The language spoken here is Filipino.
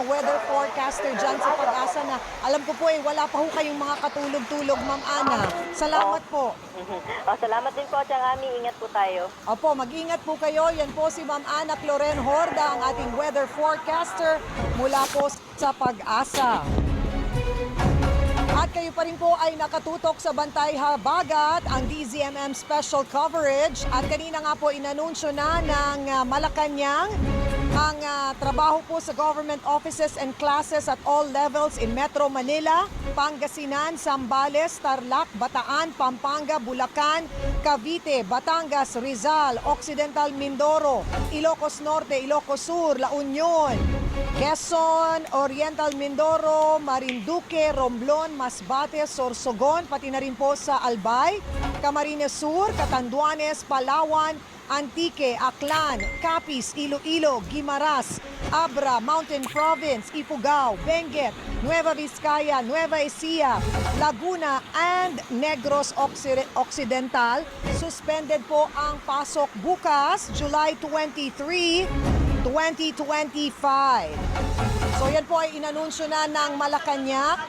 weather forecaster dyan sa Pag-asa na alam ko po wala pa ho kayong mga katulog-tulog, Ma'am Ana. Salamat po. Salamat din po, Tiang Ami. Ingat po tayo. Opo, mag-ingat po kayo. Yan po si Ma'am Ana Cloren Horda, ang ating weather forecaster mula po sa Pag-asa. At kayo pa rin po ay nakatutok sa Bantay Habagat, ang DZMM special coverage. At kanina nga po inanunsyo na ng Malacanang ang trabaho po sa government offices and classes at all levels in Metro Manila, Pangasinan, Zambales, Tarlac, Bataan, Pampanga, Bulacan, Cavite, Batangas, Rizal, Occidental Mindoro, Ilocos Norte, Ilocos Sur, La Union, Quezon, Oriental Mindoro, Marinduque, Romblon, Masbate, Sorsogon, pati na rin po sa Albay, Camarines Sur, Catanduanes, Palawan, Antique, Aklan, Capiz, Iloilo, Guimaras, Abra, Mountain Province, Ifugao, Benguet, Nueva Vizcaya, Nueva Ecija, Laguna, and Negros Occidental. Suspended po ang pasok bukas, July 23, 2025. So yan po ay inanunsyo na ng Malacanang.